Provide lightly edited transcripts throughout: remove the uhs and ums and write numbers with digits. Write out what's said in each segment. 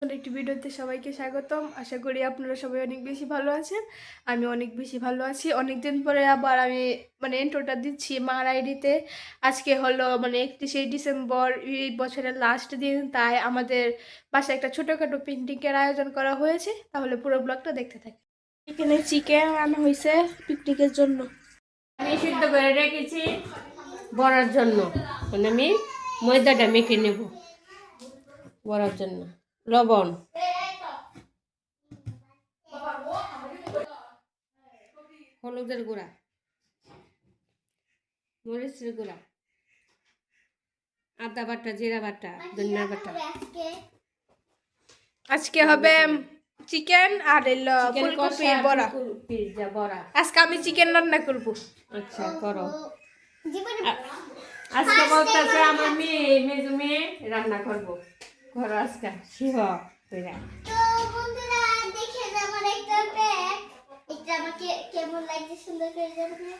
একটি ভিডিওতে সবাইকে স্বাগতম। আশা করি আপনারা সবাই অনেক বেশি ভালো আছেন। আমি অনেক বেশি ভালো আছি। অনেকদিন পরে আবার আমি ইন্ট্রোটা দিচ্ছি মার আইডিতে। আজকে হলো 31শে ডিসেম্বর, এই বছরের লাস্ট দিন। তাই আমাদের বাসায় একটা ছোটোখাটো পিকনিকের আয়োজন করা হয়েছে। তাহলে পুরো ব্লগটা দেখতে থাকি। এখানে চিকেন রান্না হয়েছে পিকনিকের জন্য। আমি সিদ্ধ করে রেখেছি বড়ার জন্য। আমি ময়দাটা মেখে নেব বড়ার জন্য। লবণ, হলুদের গুঁড়া, মরিচের গুঁড়া, আদা বাটা, জিরা বাটা, ধনিয়া বাটা। আজকে হবে চিকেন আর ফুলকপির বড়া। বড়া আজকে আমি চিকেন রান্না করব। আচ্ছা করো। আজকে বলতেছে আমার মেজু মেয়ে রান্না করবো। করো আজকে শিহ কইরা। তো বন্ধুরা দেখে আমার একটা প্যাক, এটা আমাকে কেমন লাগছে সুন্দর করে জানাবে।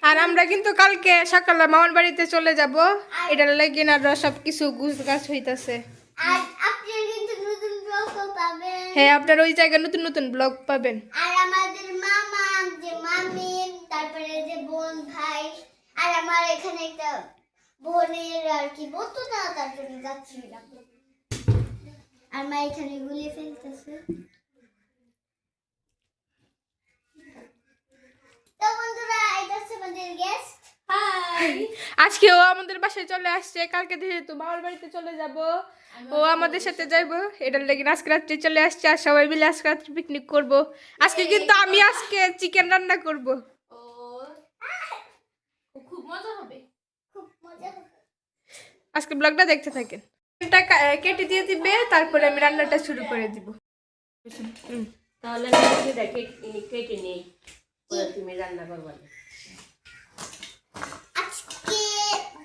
আর আমরা কিন্তু কালকে সকালে মামার বাড়িতে চলে যাব। এটার লাগি না সবকিছু গুছগাছ হইতাছে। আর আপনি কিন্তু নতুন ব্লগ পাবেন। হ্যাঁ, আপনার ওই জায়গায় নতুন নতুন ব্লগ পাবেন। আর আমাদের মামা, যে মামি, তারপরে যে বোন ভাই, আর আমার এখানে একটা বোনের আর কি বলতো না, তার জন্য যাচ্ছিলাম। আর মা এখানে গুলিয়ে ফেলতেছে। তো বন্ধুরা এটা হচ্ছে আমাদের গেস্ট। হাই। আজকে ও আমাদের বাসায় চলে আসছে। কালকে যেহেতু মামার বাড়িতে চলে যাব, ও আমাদের সাথে যাইবো। এটার লাগি আজকে রাত্রে চলে আসছে। আর সবাই মিলে আজকে রাত্রে পিকনিক করব। আজকে কিন্তু আমি আজকে চিকেন রান্না করব। ও খুব মজা হবে, খুব মজা হবে। আজকে ব্লগটা দেখতে থাকেন। এটা কেটে দিয়ে দিবে, তারপরে আমি রান্নাটা শুরু করে দিব। তাহলে আমি কেটে নেই, তুমি রান্না করবা। আজকে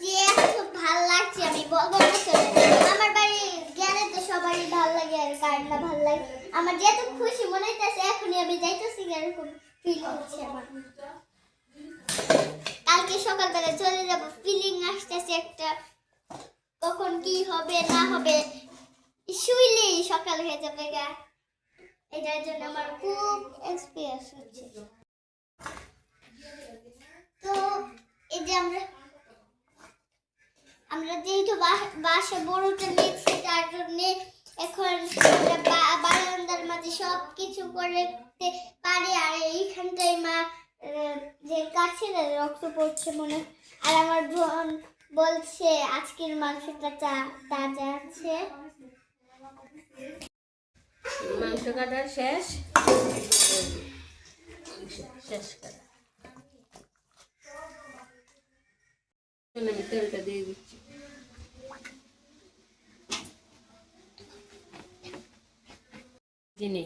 যে খুব ভালো লাগছে, আমি বলবো না চলে। আমার বাড়ি গেলে তো সবারই ভালো লাগে, আর কার না ভালো লাগে। আমার যে এত খুশি মনে হইতেছে, এখনই আমি যাইতেছি, এরকম ফিল হচ্ছে আমার। কালকে সকালবেলা চলে যাব, ফিলিং আসতেছে একটা। কখন কি হবে না হবে, শুইলেই সকাল হয়ে যাবে গা। এটার জন্য আমার খুব এক্সপিরিয়েন্স হচ্ছে। তো এই যে আমরা যেহেতু বাসা বড়টা নিয়েছি, তার জন্য এখন বারান্দার মাঝে সব কিছু করতে পারি। আর এইখানটায় মা যে গাছের রক্ত পড়ছে মনে। আর আমার বোন বলছে আজকের মাংসটা তাজা আছে। মাংস কাটা শেষ, শেষ কাটা। আমি তেলটা দিয়ে দিচ্ছি। চিনি,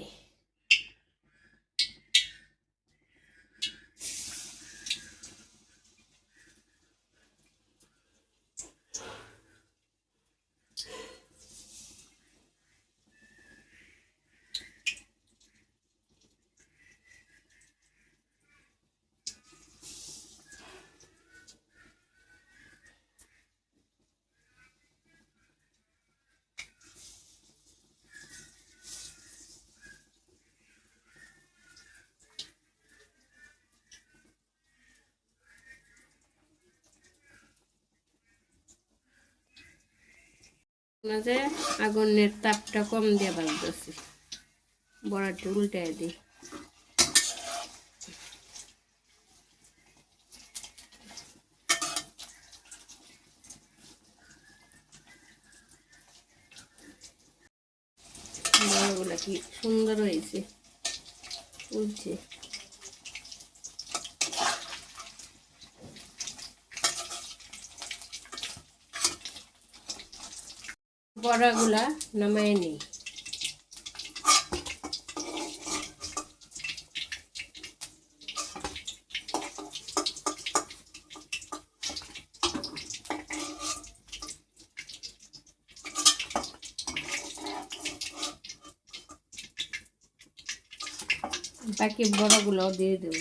মাঝে আগুনের তাপটা কম দিয়ে বাজতেছি। বড়াটা উল্টায় দিই। বড়াগুলা কি সুন্দর হয়েছে, উঠছে। বড়াগুলা নামায় নিই। বাকি বড়াগুলোও দিয়ে দেবো।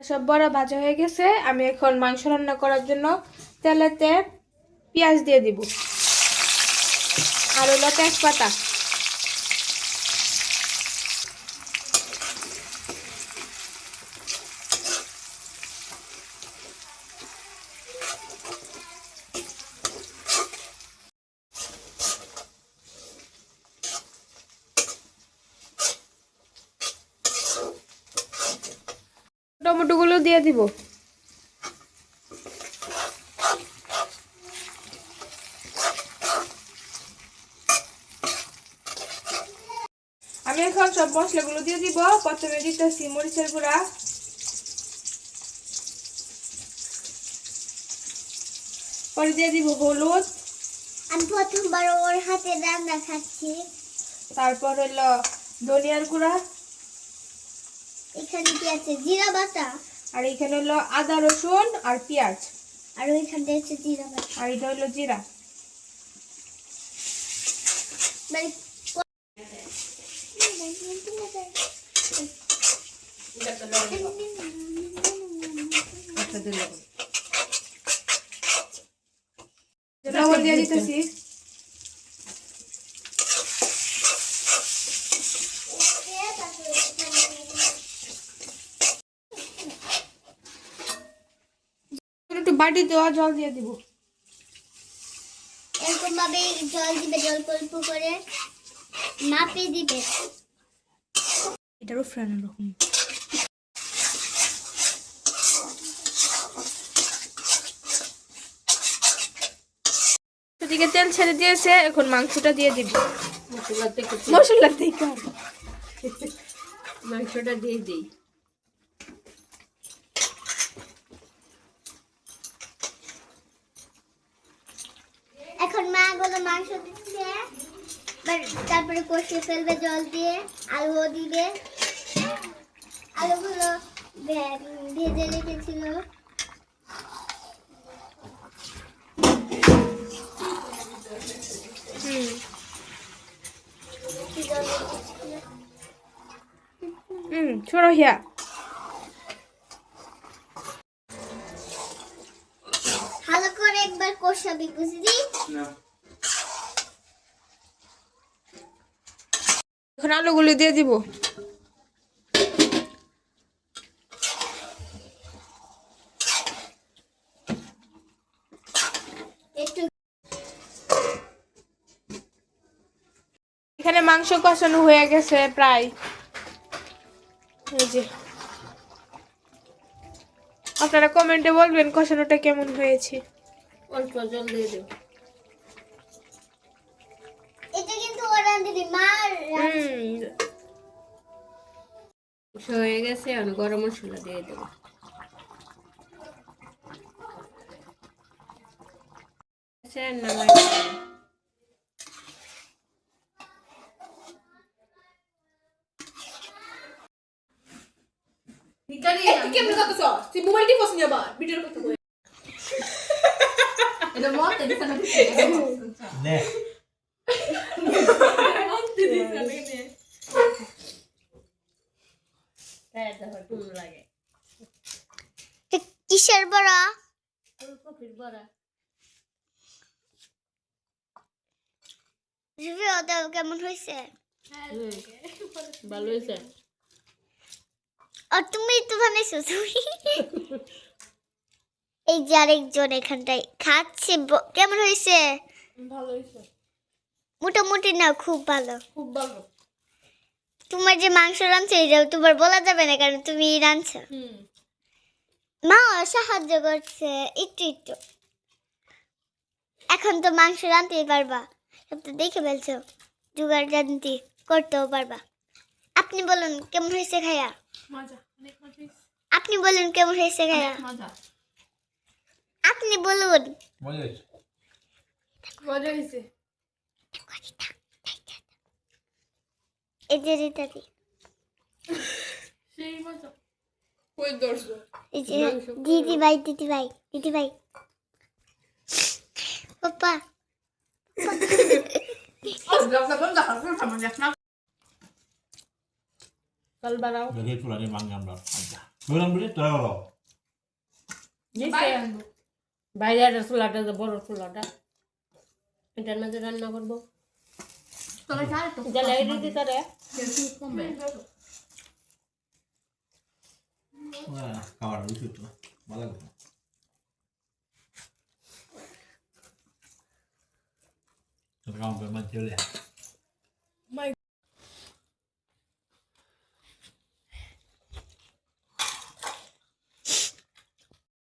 সব বড়া ভাজা হয়ে গেছে। আমি এখন মাংস রান্না করার জন্য তেলেতে পেঁয়াজ দিয়ে দিব আর হলো তেজপাতা। টমেটো গুলো দিয়ে দিব। আমি এখন সব মশলাগুলো দিয়ে দিব। প্রথমে দিতেছি মরিচের গুঁড়া, পরে দিয়ে দিব হলুদ, আমি প্রথমবার ওর হাতে রান্না খাচ্ছি। তারপর হলো ধনিয়ার গুঁড়া, এখানে কি আছে জিরা বাটা, আর এখানে হলো আদা রসুন আর পেঁয়াজ, আর ওইখানে আছে জিরা বাটা। আর এটা হলো জিরা। মানে লবণ দিয়ে দিতেছি। একটু বাটি দেওয়া জল দিয়ে দিব। এরকম ভাবে জল দিবে, জল অল্প করে মাপে দিবে। এটারও ফ্রান এরকম। এদিকে তেল ছেড়ে দিয়েছে, এখন মাংসটা দিয়ে দিব। মশলা থেকে মাংসটা দিয়ে দিই। এখন মা গুলো মাংস দিচ্ছে, তারপরে কষিয়ে ফেলবে জল দিয়ে, আলুও দিবে। আলুগুলো ভেজে রেখেছিল। ছোড়ো হিয়া। ভালো করে একবার কষাবি, বুঝলি? এখন আলুগুলো দিয়ে দিব। একটু এখানে মাংস কষানো হয়ে গেছে প্রায়। এই যে আপনারা কমেন্টে বলবেন কষানোটা কেমন হয়েছে। অল্প জল দিয়ে দেব। এটা কিন্তু ওরা দিদি মা হয়ে গেছে, আমি গরম মশলা দিয়ে দেবো। নামাই 네. কিসের বড়া? ওটা কেমন হয়েছে? ভালো হয়েছে। আর তুমি তো বানাইছো তুমি। এই যে আরেকজন এখানটায় খাচ্ছে, কেমন হয়েছে? ভালো হয়েছে, মোটামুটি না, খুব ভালো। খুব ভালো। তোমার যে মাংস রাঁধছো এটা তোমার বলা যাবে না, কারণ তুমি রাঁধছো। মা সাহায্য করছে একটু একটু। এখন তো মাংস রাঁধতেই পারবা, সব তো দেখে ফেলছো, জোগাড় জানতে করতেও পারবা। আপনি বলুন কেমন হয়েছে খায়া? মজা, অনেক মজা হয়েছে। আপনি বলুন কেমন হয়েছে খায়া? মজা, আপনি বলুন। মজা হয়েছে। মজা হয়েছে। এই যে রীতাদি, সেই মজা। কই দর্শক, এই যে দিদি ভাই, দিদি ভাই, দিদি ভাই, পাপা। কাল বানাও। Dari pulang di Mangga, Mbak. Aja. বললাম বলে তোরা করো নিচে বাইরে একটা চুলাটা যে বড় চুলাটা এটার মধ্যে রান্না করবো জ্বালাই দিতে তারে খাবার উচিত তো ভালো লাগবে তোর কাম করে মাঝে চলে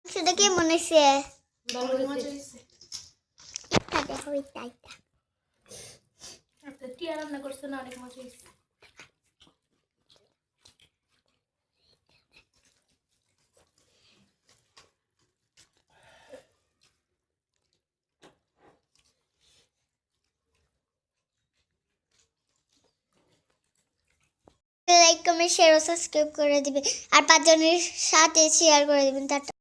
সেটা কি মনে হচ্ছে ভালো হয়েছে। এটা দেখো এটা আচ্ছা টিয়া রান্না করছে না অনেক মজা হয়েছে লাইক কমেন্ট শেয়ার ও সাবস্ক্রাইব করে দিবেন আর 5 জনের সাথে শেয়ার করে দিবেন। টাটা।